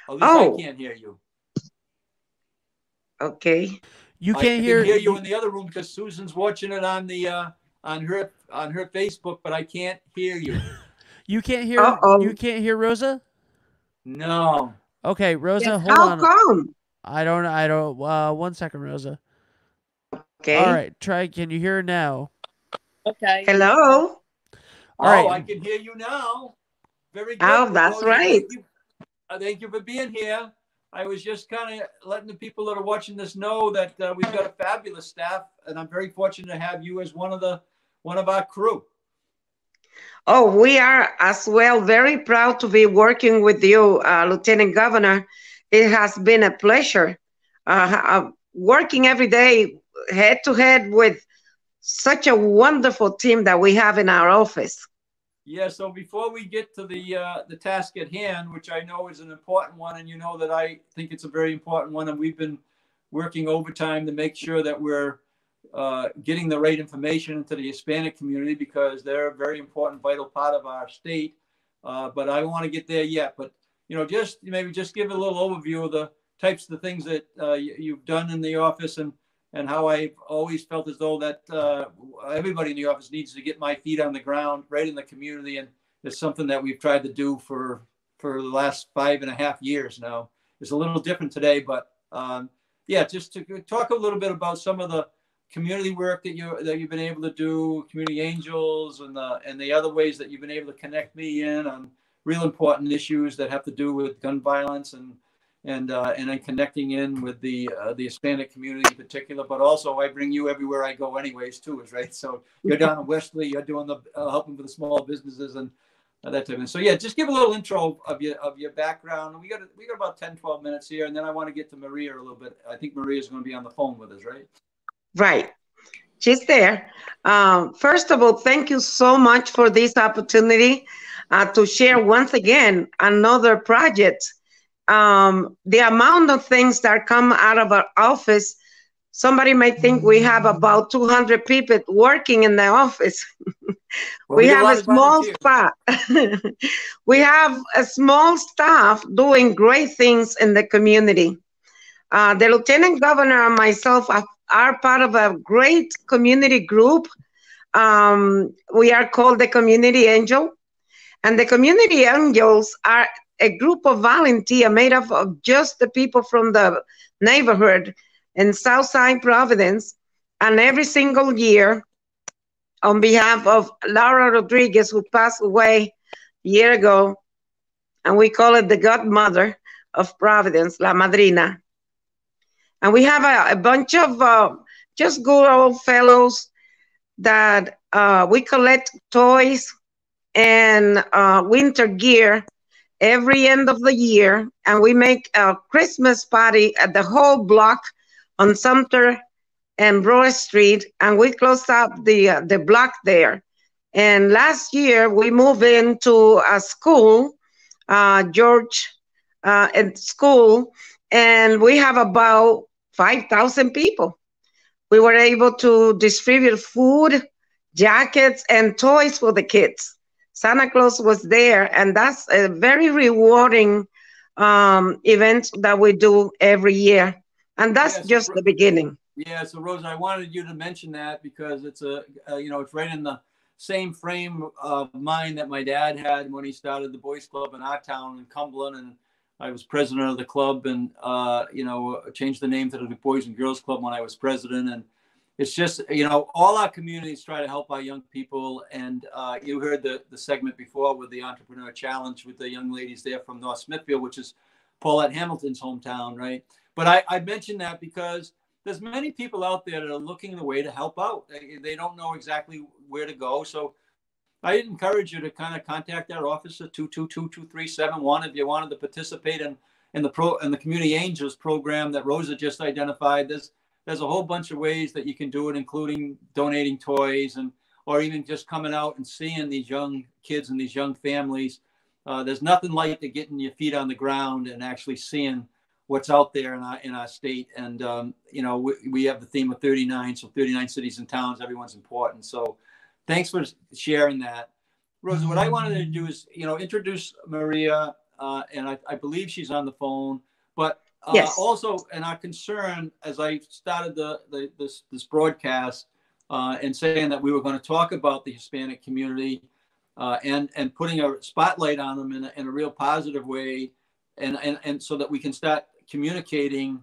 At least I can't hear you. Okay. You I can't can hear. hear you in the other room because Susan's watching it on the on her Facebook, but I can't hear you. You can't hear. Uh-oh. You can't hear Rosa. No. Okay, Rosa, hold How on. come? I don't. 1 second, Rosa. Okay. All right, try. Can you hear her now? Okay. Hello. All right. Oh, I can hear you now. Very good. Oh, that's Rosa. right. Thank you for being here. I was just kind of letting the people that are watching this know that we've got a fabulous staff, and I'm very fortunate to have you as one of our crew. Oh, we are as well very proud to be working with you, Lieutenant Governor. It has been a pleasure working every day head to head with such a wonderful team that we have in our office. Yeah, so before we get to the task at hand, which I know is an important one, and you know that I think it's a very important one, and we've been working overtime to make sure that we're getting the right information into the Hispanic community because they're a very important, vital part of our state. But I don't want to get there yet. But you know, just give a little overview of the types of the things that you've done in the office and how I've always felt as though that everybody in the office needs to get my feet on the ground right in the community. And it's something that we've tried to do for the last 5.5 years now. It's a little different today, but yeah, just to talk a little bit about some of the community work that you've been able to do, Community Angels, and the other ways that you've been able to connect me in on real important issues that have to do with gun violence and then connecting in with the Hispanic community in particular, but also I bring you everywhere I go anyways too, is right. So you're down in Wesley, you're doing the helping with the small businesses and that type of thing. So yeah, just give a little intro of your background. We got about 10-12 minutes here, and then I want to get to Maria a little bit. I think Maria is going to be on the phone with us, right? Right. She's there. First of all, thank you so much for this opportunity to share once again another project. The amount of things that come out of our office, somebody may think we have about 200 people working in the office. Well, we have a small spot. We have a small staff doing great things in the community. The Lieutenant Governor and myself are part of a great community group. We are called the Community Angel. And the Community Angels are a group of volunteers made up of just the people from the neighborhood in Southside Providence. And every single year, on behalf of Laura Rodriguez, who passed away a year ago, and we call it the godmother of Providence, La Madrina. And we have a bunch of just good old fellows that we collect toys and winter gear every end of the year, and we make a Christmas party at the whole block on Sumter and Broad Street, and we closed up the block there. And last year we moved into a school, George School, and we have about 5,000 people. We were able to distribute food, jackets, and toys for the kids. Santa Claus was there, and that's a very rewarding event that we do every year. And that's just the beginning. Yeah, so Rosa, I wanted you to mention that because it's it's right in the same frame of mind that my dad had when he started the Boys Club in our town in Cumberland, and I was president of the club, and changed the name to the Boys and Girls Club when I was president. And it's just, all our communities try to help our young people. And you heard the segment before with the Entrepreneur Challenge with the young ladies there from North Smithfield, which is Paulette Hamilton's hometown, right? But I mentioned that because there's many people out there that are looking the way to help out. They don't know exactly where to go. So I encourage you to kind of contact our office at 222-2371 if you wanted to participate in the Community Angels program that Rosa just identified. There's a whole bunch of ways that you can do it, including donating toys or even just coming out and seeing these young kids and these young families. There's nothing like getting your feet on the ground and actually seeing what's out there in our state. And, we have the theme of 39. So 39 cities and towns, everyone's important. So thanks for sharing that. Rosa, what I wanted to do is, introduce Maria, and I believe she's on the phone, but Yes. Also, and our concern as I started this broadcast and saying that we were going to talk about the Hispanic community and putting a spotlight on them in a real positive way, and so that we can start communicating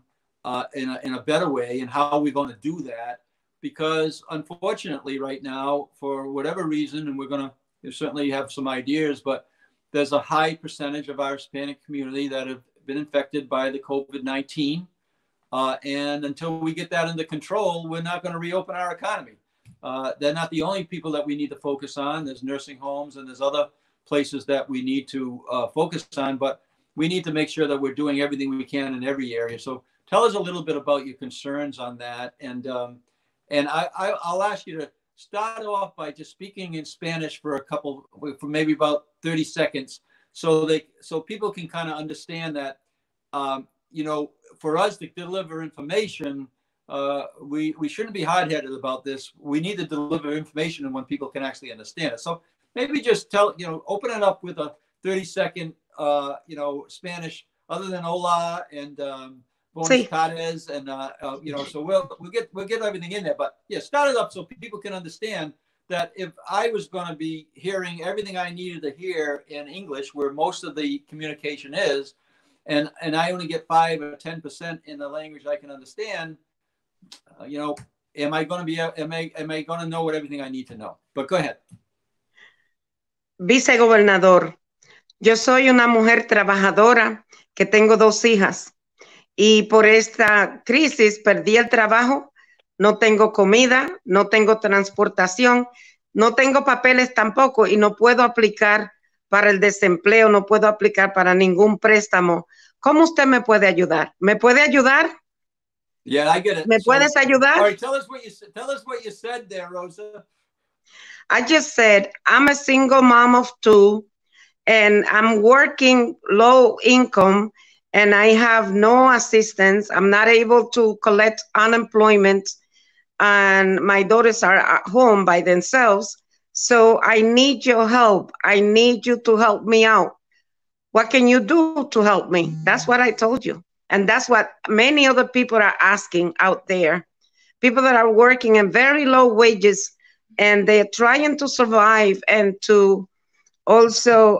in a better way, and how we're going to do that. Because unfortunately, right now, for whatever reason, and we're going to certainly have some ideas, but there's a high percentage of our Hispanic community that have been infected by the COVID-19. And until we get that under control, we're not going to reopen our economy. They're not the only people that we need to focus on. There's nursing homes and there's other places that we need to focus on, but we need to make sure that we're doing everything we can in every area. So tell us a little bit about your concerns on that. And I'll ask you to start off by just speaking in Spanish for maybe about 30 seconds, so people can kind of understand that, for us to deliver information, we shouldn't be hard-headed about this. We need to deliver information and when people can actually understand it. So maybe just open it up with a 30-second, Spanish, other than hola and buenas tardes, and so we'll get everything in there. But yeah, start it up so people can understand that if I was going to be hearing everything I needed to hear in English, where most of the communication is, and I only get 5 or 10% in the language I can understand, am I going to know what everything I need to know? But go ahead. Vicegobernador, yo soy una mujer trabajadora que tengo 2 hijas y por esta crisis perdí el trabajo, no tengo comida, no tengo transportación, no tengo papeles tampoco y no puedo aplicar para el desempleo, no puedo aplicar para ningún préstamo. ¿Cómo usted me puede ayudar? ¿Me puede ayudar? Yeah, I get it. ¿Me puedes ayudar? All right, tell us what you said there, Rosa. I just said, I'm a single mom of 2 and I'm working low income and I have no assistance. I'm not able to collect unemployment and my daughters are at home by themselves. So I need your help. I need you to help me out. What can you do to help me? That's what I told you. And that's what many other people are asking out there. People that are working in very low wages and they're trying to survive and to also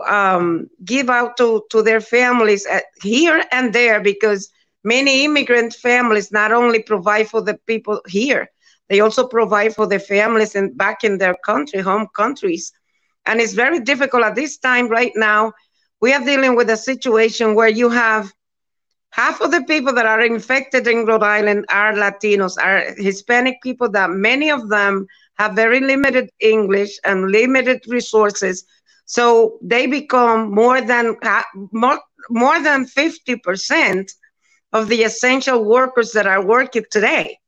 give out to their families here and there, because many immigrant families not only provide for the people here, they also provide for their families and back in their country, home countries. And it's very difficult at this time right now. We are dealing with a situation where you have half of the people that are infected in Rhode Island are Latinos, are Hispanic people, that many of them have very limited English and limited resources. So they become more than 50% of the essential workers that are working today.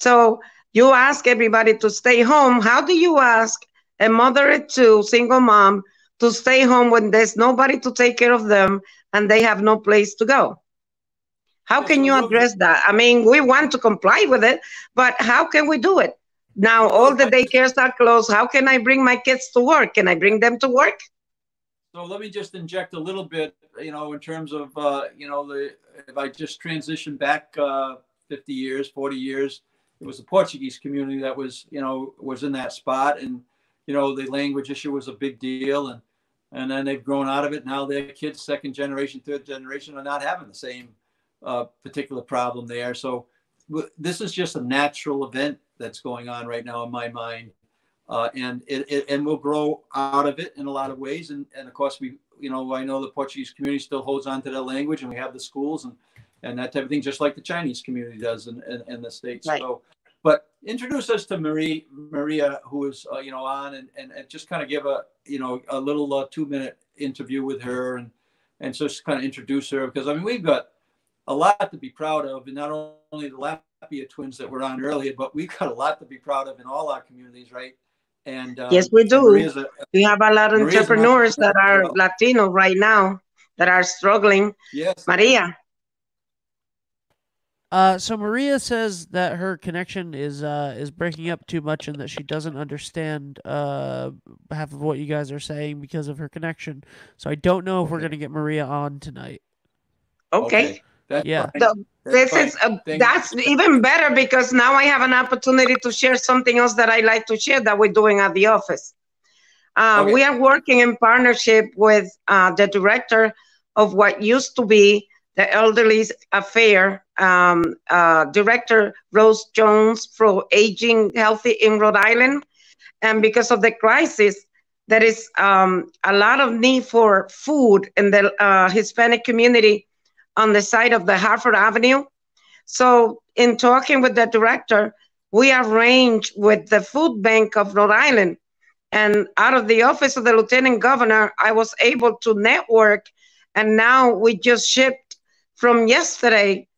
So you ask everybody to stay home. How do you ask a mother of 2, single mom, to stay home when there's nobody to take care of them and they have no place to go? How can you address that? I mean, we want to comply with it, but how can we do it? Now all the daycares are closed. How can I bring my kids to work? Can I bring them to work? So let me just inject a little bit, in terms of, if I just transition back 50 years, 40 years, it was the Portuguese community that was in that spot. And, the language issue was a big deal. And then they've grown out of it. Now their kids, 2nd generation, 3rd generation, are not having the same particular problem there. So this is just a natural event that's going on right now in my mind. And we'll grow out of it in a lot of ways. And of course, I know the Portuguese community still holds on to their language, and we have the schools and that type of thing, just like the Chinese community does in the States. Right. So, but introduce us to Maria, who is, on and just kind of give a little 2-minute interview with her and just kind of introduce her, because we've got a lot to be proud of, and not only the Lapia twins that were on earlier, but we've got a lot to be proud of in all our communities, right? And yes, we do. We have a lot of entrepreneurs that are Latino right now that are struggling. Yes, Maria. So Maria says that her connection is breaking up too much and that she doesn't understand half of what you guys are saying because of her connection. So I don't know if we're going to get Maria on tonight. Okay. That's Yeah. fine. That's even better because now I have an opportunity to share something else that I like to share that we're doing at the office. Okay. We are working in partnership with the director of what used to be the Elderly Affair, Director Rose Jones, for Aging Healthy in Rhode Island. And because of the crisis, there is a lot of need for food in the Hispanic community on the side of the Hartford Avenue. So in talking with the director, we arranged with the Food Bank of Rhode Island. And out of the office of the Lieutenant Governor, I was able to network. And now we just shipped from yesterday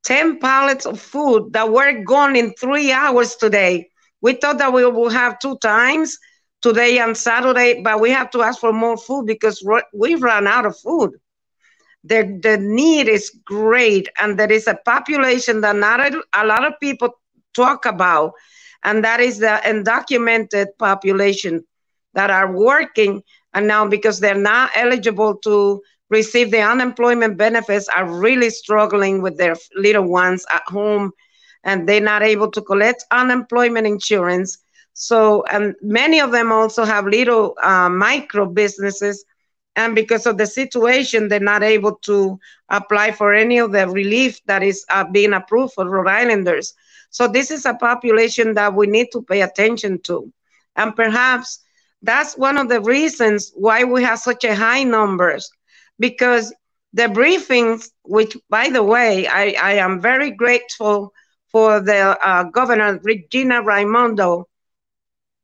10 pallets of food that were gone in 3 hours today. We thought that we will have 2 times, today and Saturday, but we have to ask for more food because we ran out of food. The need is great, and there is a population that not a lot of people talk about, and that is the undocumented population that are working, and now because they're not eligible to receive the unemployment benefits, are really struggling with their little ones at home, and they're not able to collect unemployment insurance. So, and many of them also have little micro businesses, and because of the situation, they're not able to apply for any of the relief that is being approved for Rhode Islanders. So this is a population that we need to pay attention to. And perhaps that's one of the reasons why we have such a high numbers, because the briefings, which, by the way, I am very grateful for the Governor Regina Raimondo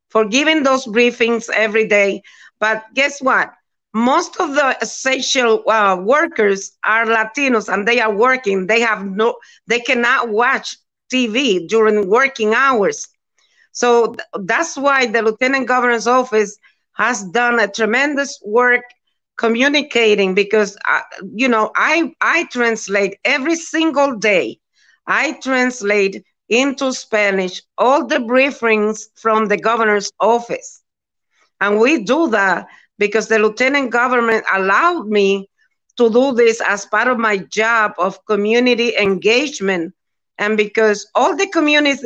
for giving those briefings every day. But guess what? Most of the essential workers are Latinos, and they are working. They cannot watch TV during working hours. So that's why the Lieutenant Governor's office has done a tremendous work communicating, because I translate every single day. I translate into Spanish all the briefings from the governor's office. And we do that because the Lieutenant Governor allowed me to do this as part of my job of community engagement. And because all the communities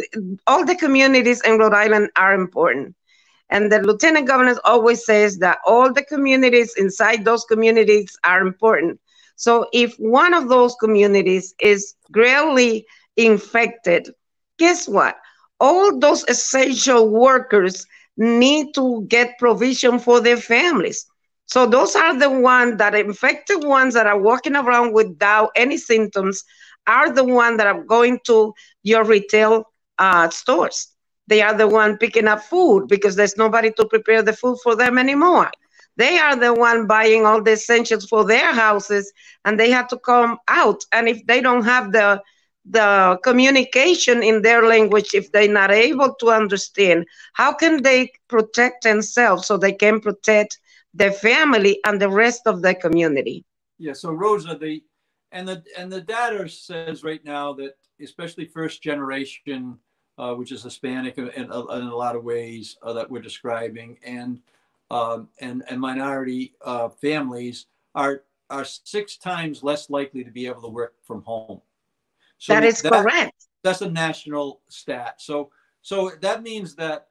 in Rhode Island are important. And the Lieutenant Governor always says that all the communities inside those communities are important. So if one of those communities is greatly infected, guess what? All those essential workers need to get provision for their families. So those are the ones that infected ones that are walking around without any symptoms are the ones that are going to your retail stores. They are the one picking up food because there's nobody to prepare the food for them anymore. They are the one buying all the essentials for their houses, and they have to come out. And if they don't have the communication in their language, if they're not able to understand, how can they protect themselves so they can protect their family and the rest of the community? Yeah. So Rosa, the data says right now that especially first generation, which is Hispanic in a lot of ways that we're describing, and minority families are 6 times less likely to be able to work from home. So that is correct. That's a national stat. So that means that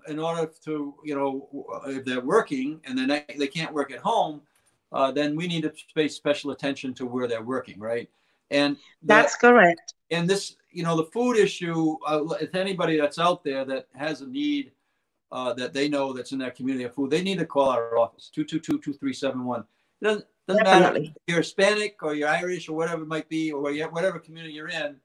in order to, if they're working and then they can't work at home, then we need to pay special attention to where they're working, right? And that's correct. And this, the food issue, if anybody that's out there that has a need that they know that's in that community of food, they need to call our office, 222-2371. It doesn't matter if you're Hispanic or you're Irish or whatever it might be, or whatever community you're in.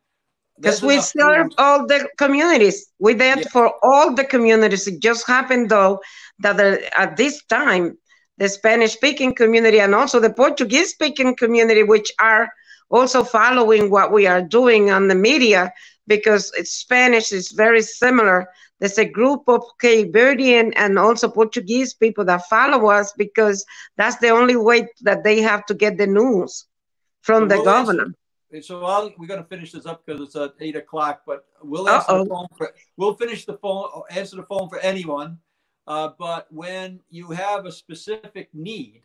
Because we serve all the communities. We're there for all the communities. It just happened, though, that at this time, the Spanish-speaking community and also the Portuguese-speaking community, which are also following what we are doing on the media, because Spanish is very similar. There's a group of Cape Verdean and also Portuguese people that follow us because that's the only way that they have to get the news from the governor. So we're going to finish this up because it's at 8 o'clock, but we'll answer the phone we'll answer the phone for anyone. But when you have a specific need,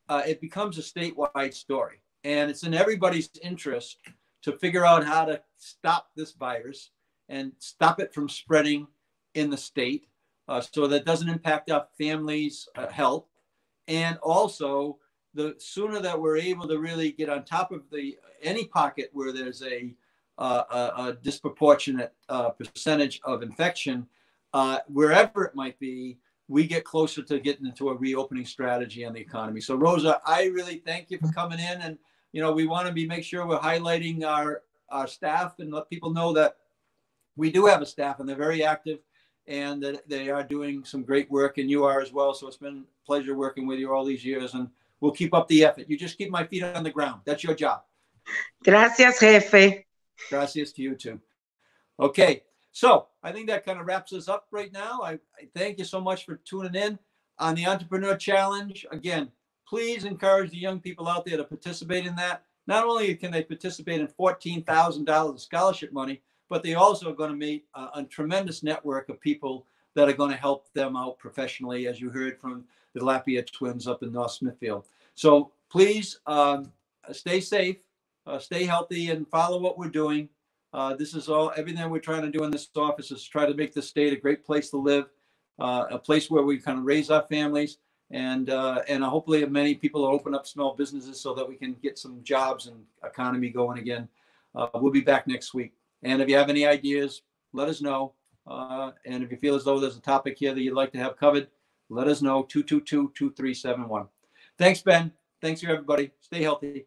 it becomes a statewide story. And it's in everybody's interest to figure out how to stop this virus and stop it from spreading in the state so that it doesn't impact our families' health. And also, the sooner that we're able to really get on top of any pocket where there's a disproportionate percentage of infection, wherever it might be, we get closer to getting into a reopening strategy on the economy. So Rosa, I really thank you for coming in, and we want to make sure we're highlighting our staff and let people know that we do have a staff and they're very active and that they are doing some great work, and you are as well. So it's been a pleasure working with you all these years, and we'll keep up the effort. You just keep my feet on the ground. That's your job. Gracias, jefe. Gracias to you too. Okay. So I think that kind of wraps us up right now. I thank you so much for tuning in on the Entrepreneur Challenge. Again, please encourage the young people out there to participate in that. Not only can they participate in $14,000 of scholarship money, but they also are going to meet a tremendous network of people that are going to help them out professionally, as you heard from the Lafayette twins up in North Smithfield. So please stay safe, stay healthy, and follow what we're doing. This is everything we're trying to do in this office is try to make the state a great place to live, a place where we kind of raise our families, and hopefully many people will open up small businesses so that we can get some jobs and economy going again. We'll be back next week. And if you have any ideas, let us know. And if you feel as though there's a topic here that you'd like to have covered, let us know, 222-2371. Thanks, Ben. Thanks to everybody. Stay healthy.